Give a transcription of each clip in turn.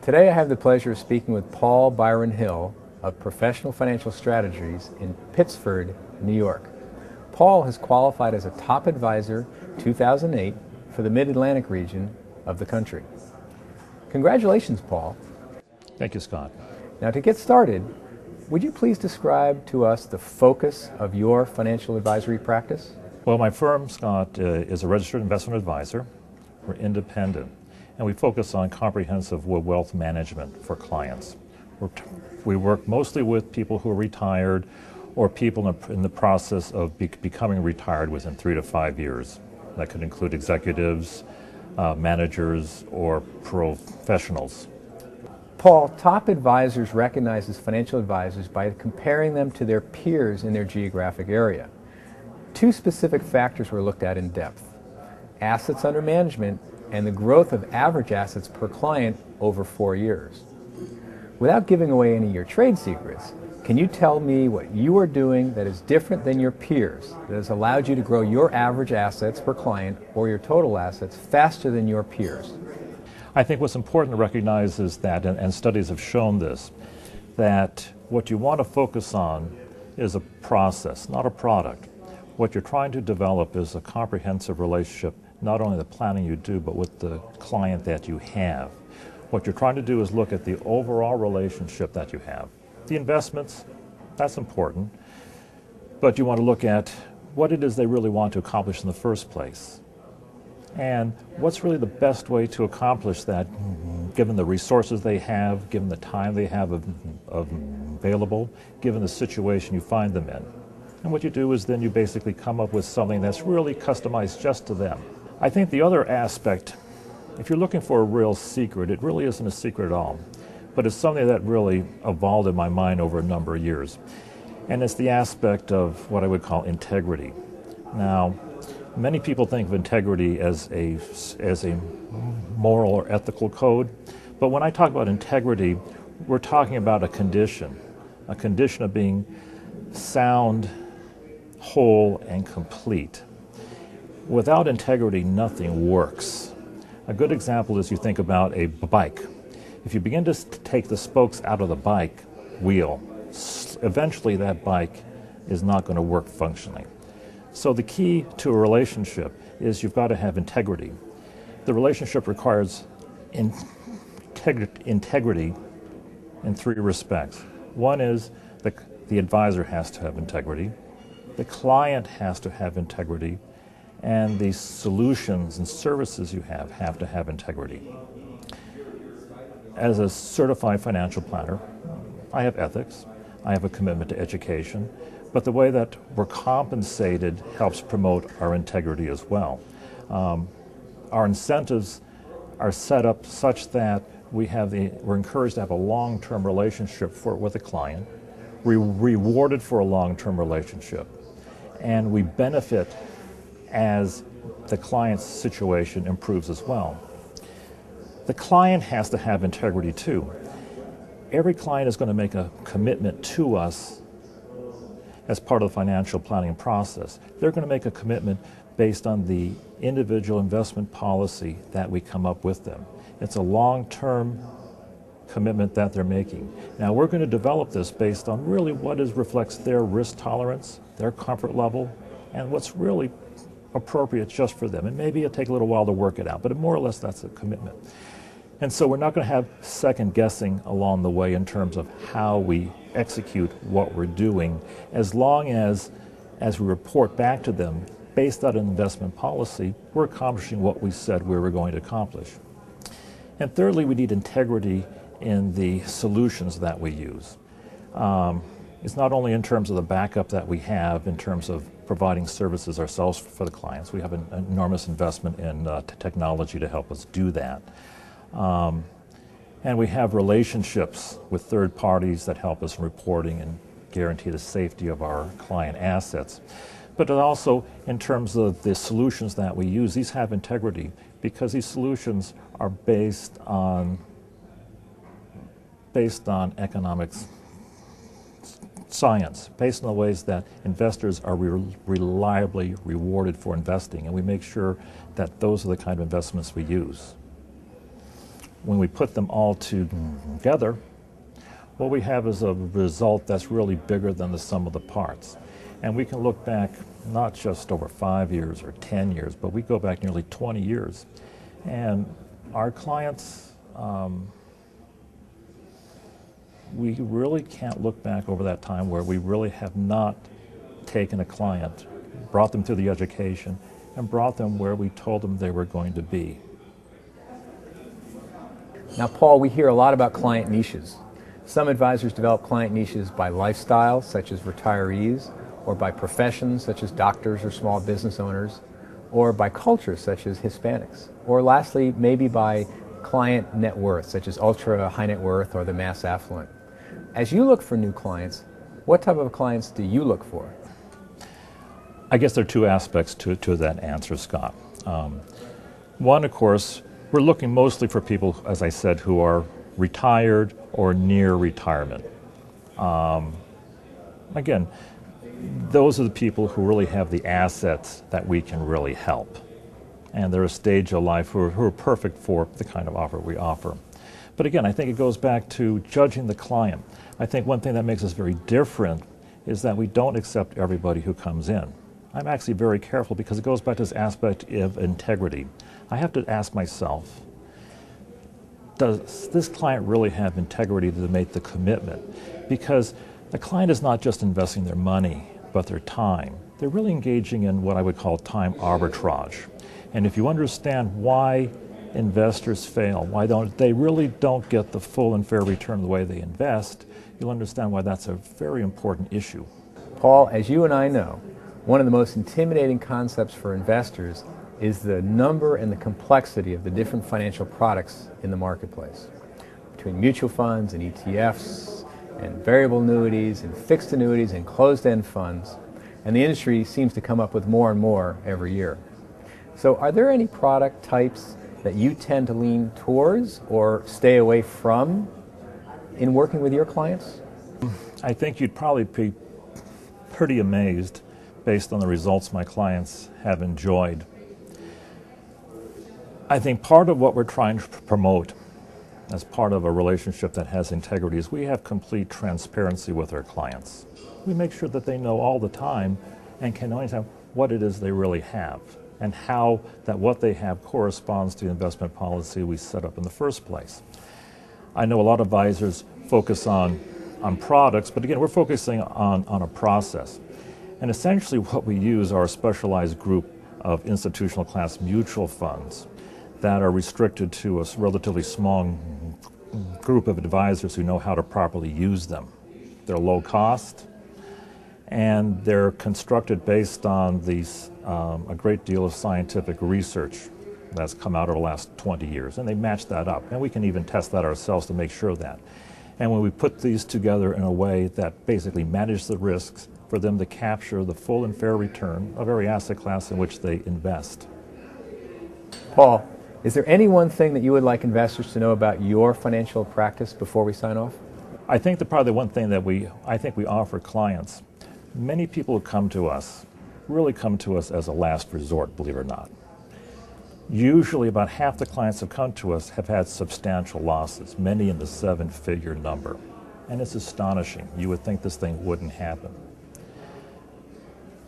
Today I have the pleasure of speaking with Paul Byron Hill of Professional Financial Strategies in Pittsford, New York. Paul has qualified as a top advisor 2008 for the Mid-Atlantic region of the country. Congratulations, Paul. Thank you, Scott. Now, to get started, would you please describe to us the focus of your financial advisory practice? Well, my firm, Scott, is a registered investment advisor. We're independent, and we focus on comprehensive wealth management for clients. We work mostly with people who are retired or people in the process of becoming retired within 3 to 5 years. That could include executives, managers, or professionals. Paul, top advisors recognizes financial advisors by comparing them to their peers in their geographic area. 2 specific factors were looked at in depth: assets under management and the growth of average assets per client over 4 years. Without giving away any of your trade secrets, can you tell me what you are doing that is different than your peers, that has allowed you to grow your average assets per client or your total assets faster than your peers? I think what's important to recognize is that, and studies have shown this, that what you want to focus on is a process, not a product. What you're trying to develop is a comprehensive relationship, not only the planning you do, but with the client that you have. What you're trying to do is look at the overall relationship that you have. The investments, that's important, but you want to look at what it is they really want to accomplish in the first place. And what's really the best way to accomplish that, given the resources they have, given the time they have available, given the situation you find them in. And what you do is then you basically come up with something that's really customized just to them. I think the other aspect, if you're looking for a real secret, it really isn't a secret at all, but it's something that really evolved in my mind over a number of years. And it's the aspect of what I would call integrity. Now, many people think of integrity as a moral or ethical code, but when I talk about integrity, we're talking about a condition of being sound, whole, and complete. Without integrity, nothing works. A good example is you think about a bike. If you begin to take the spokes out of the bike wheel, eventually that bike is not going to work functionally. So the key to a relationship is you've got to have integrity. The relationship requires integrity in 3 respects. One is the advisor has to have integrity, the client has to have integrity, and the solutions and services you have to have integrity. As a certified financial planner, I have ethics, I have a commitment to education, but the way that we're compensated helps promote our integrity as well. Our incentives are set up such that we're encouraged to have a long-term relationship with a client, we're rewarded for a long-term relationship, and we benefit as the client's situation improves as well. The client has to have integrity too. Every client is going to make a commitment to us as part of the financial planning process. They're going to make a commitment based on the individual investment policy that we come up with them. It's a long-term commitment that they're making. Now we're going to develop this based on really what reflects their risk tolerance, their comfort level, and what's really appropriate just for them. And maybe it'll take a little while to work it out, but more or less that's a commitment. And so we're not going to have second guessing along the way in terms of how we execute what we're doing, as long as we report back to them based on an investment policy, we're accomplishing what we said we were going to accomplish. And thirdly, we need integrity in the solutions that we use. It's not only in terms of the backup that we have in terms of providing services ourselves for the clients. We have an enormous investment in technology to help us do that. And we have relationships with third parties that help us in reporting and guarantee the safety of our client assets. But also in terms of the solutions that we use, these have integrity because these solutions are based on economics science, based on the ways that investors are reliably rewarded for investing, and we make sure that those are the kind of investments we use. when we put them all together, what we have is a result that's really bigger than the sum of the parts. And we can look back not just over 5 years or 10 years, but we go back nearly 20 years. And our clients, we really can't look back over that time where we really have not taken a client, brought them through the education, and brought them where we told them they were going to be. Now, Paul, we hear a lot about client niches. Some advisors develop client niches by lifestyle, such as retirees, or by professions, such as doctors or small business owners, or by culture, such as Hispanics, or lastly, maybe by client net worth, such as ultra high net worth or the mass affluent. As you look for new clients, what type of clients do you look for? I guess there are two aspects to that answer, Scott. One, of course, we're looking mostly for people, as I said, who are retired or near retirement. Again, those are the people who really have the assets that we can really help. And they're a stage of life who are perfect for the kind of offer we offer. But again, I think it goes back to judging the client. I think one thing that makes us very different is that we don't accept everybody who comes in. I'm actually very careful because it goes back to this aspect of integrity. I have to ask myself, does this client really have integrity to make the commitment? Because the client is not just investing their money, but their time. They're really engaging in what I would call time arbitrage. And if you understand why investors fail, why they really don't get the full and fair return the way they invest, you'll understand why that's a very important issue. Paul, as you and I know, one of the most intimidating concepts for investors is the number and the complexity of the different financial products in the marketplace. Between mutual funds and ETFs and variable annuities and fixed annuities and closed-end funds, and the industry seems to come up with more and more every year. So are there any product types that you tend to lean towards or stay away from in working with your clients? I think you'd probably be pretty amazed based on the results my clients have enjoyed. I think part of what we're trying to promote as part of a relationship that has integrity is we have complete transparency with our clients. We make sure that they know all the time and can understand what it is they really have and how that what they have corresponds to the investment policy we set up in the first place. I know a lot of advisors focus on products, but again, we're focusing on a process. And essentially what we use are a specialized group of institutional class mutual funds that are restricted to a relatively small group of advisors who know how to properly use them. They're low cost, and they're constructed based on a great deal of scientific research that's come out over the last 20 years, and they match that up. And we can even test that ourselves to make sure of that. And when we put these together in a way that basically manages the risks for them to capture the full and fair return of every asset class in which they invest. Paul, is there any one thing that you would like investors to know about your financial practice before we sign off? I think that probably one thing that we offer clients, many people who come to us really come to us as a last resort, believe it or not. Usually about half the clients who come to us have had substantial losses, many in the 7-figure number. And it's astonishing. You would think this thing wouldn't happen.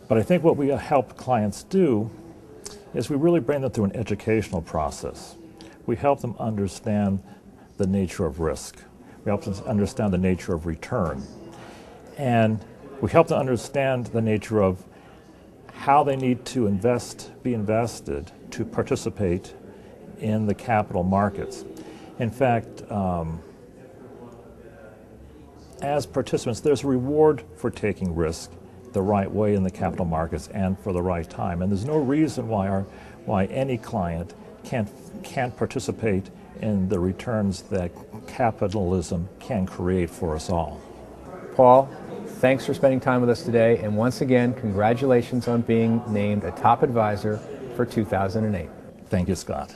But I think what we help clients do is we really bring them through an educational process. We help them understand the nature of risk. We help them understand the nature of return. And we help them understand the nature of how they need to be invested to participate in the capital markets. In fact, as participants, there's a reward for taking risk the right way in the capital markets and for the right time. And there's no reason why any client can't participate in the returns that capitalism can create for us all. Paul, thanks for spending time with us today, and once again, congratulations on being named a top advisor for 2008. Thank you, Scott.